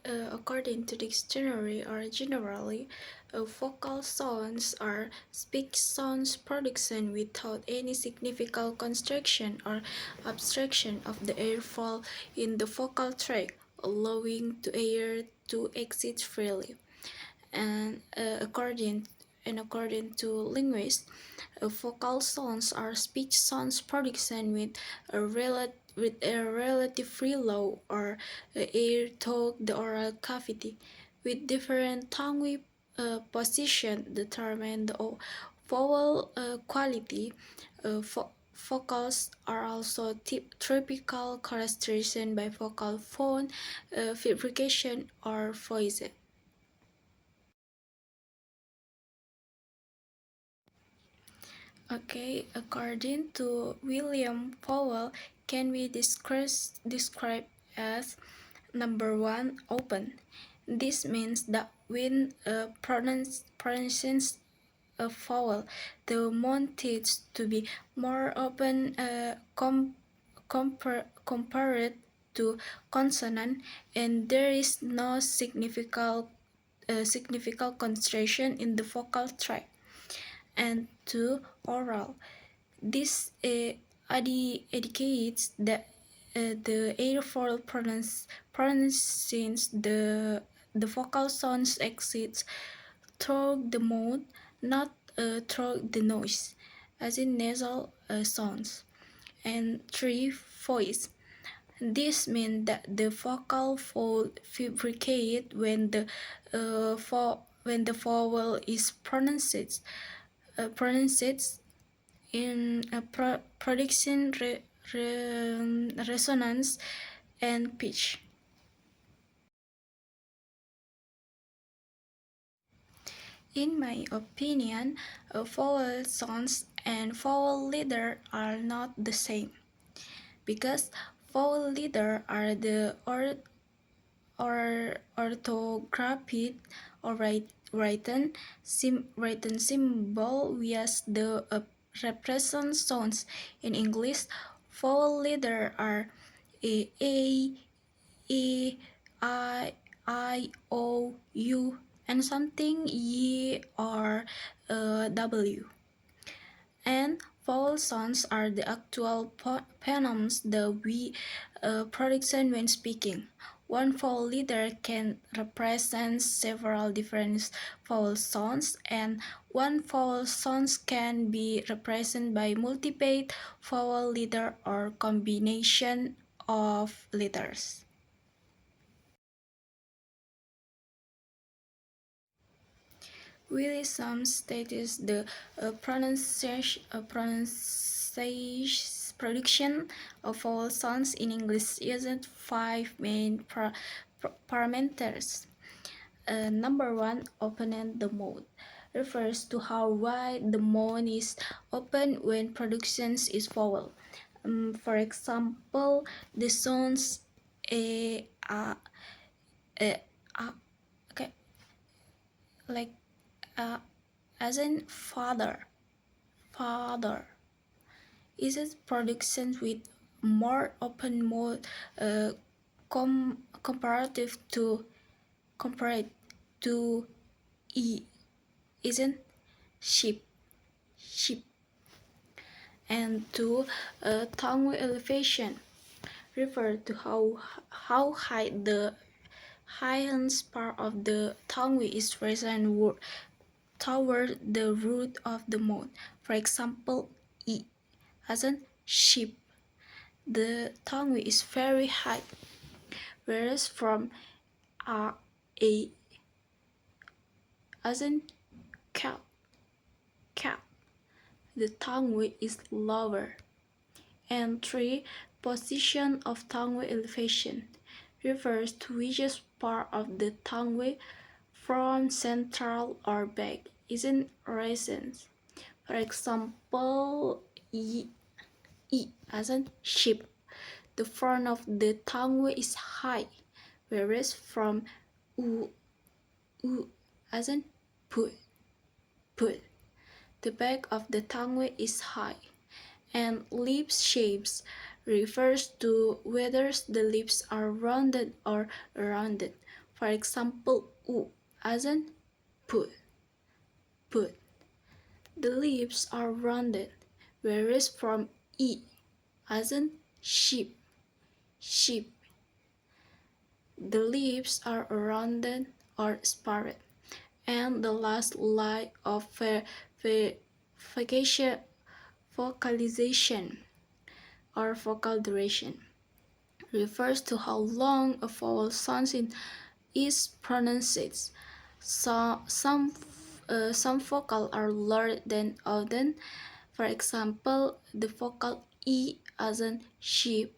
According to dictionary or generally, vocal sounds are speech sounds production without any significant construction or abstraction of the airflow in the vocal tract, allowing the air to exit freely. And according to linguists, vocal sounds are speech sounds production with a relatively low or air to the oral cavity, with different tongue position determine the vowel quality. Vocals are also typical characterization by vocal phone, fabrication, or voice. Okay, according to William Powell, can be described as number one, open. This means that when pronunciations a vowel, the mouth tends to be more open compared to consonant, and there is no significant concentration in the vocal tract. And two, oral. This indicates that the airfoil pronunciations the vocal sounds exits through the mouth, not through the nose, as in nasal sounds. And three, voice. This means that the vocal fold vibrate when the vowel is pronounced in a production resonance and pitch. In my opinion, vowel sounds and vowel letter are not the same, because vowel letter are the orthographic or written symbol whereas the represent sounds in English. Vowel letter are a, e, I, O, U, and something Y or W. And vowel sounds are the actual phonemes that we production when speaking. One vowel letter can represent several different vowel sounds, and one vowel sounds can be represented by multiple vowel letter or combination of letters. Really, some states the production of vowel sounds in English uses five main parameters. Number one, opening the mouth refers to how wide the mouth is open when production is vowel. For example, the sounds a, okay, like as in father, is it production with more open mouth comparative to compared to e, isn't sheep. And two, tongue elevation refer to how high the highest part of the tongue is raised toward the root of the mouth. For example, E as in sheep. The tongue is very high, whereas from A as in cow, the tongue is lower. And three, position of tongue elevation refers to which part of the tongue, front, central, or back, is in raisins. For example, E as in sheep. The front of the tongue is high, whereas from U as in put. The back of the tongue is high. And lip shapes refers to whether the lips are rounded or rounded. For example, U as in put, put. The lips are rounded, whereas from E as in sheep, sheep. The lips are rounded or sparse, and the last line of vocalization or vocal duration refers to how long a vowel sound is pronounced. Some vocals are longer than others. For example, the vocal E as in sheep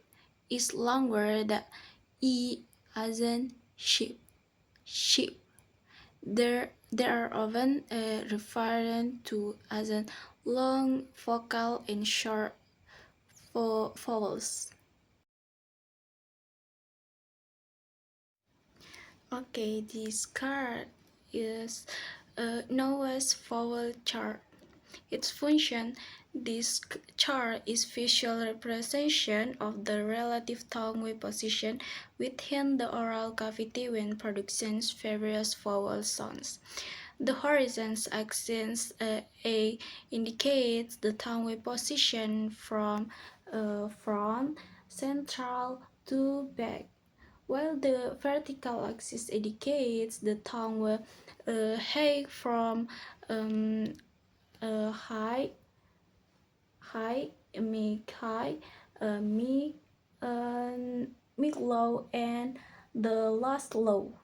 is longer than E as in sheep. Sheep. They are often referred to as a long vocal and short vowels. Okay, this card is known as vowel chart. Its function, this chart is visual representation of the relative tongue position within the oral cavity when producing various vowel sounds. The horizontal axis A indicates the tongue position from front, central to back, while the vertical axis indicates the tongue height from high, mid high, mid, mid low, and the last low.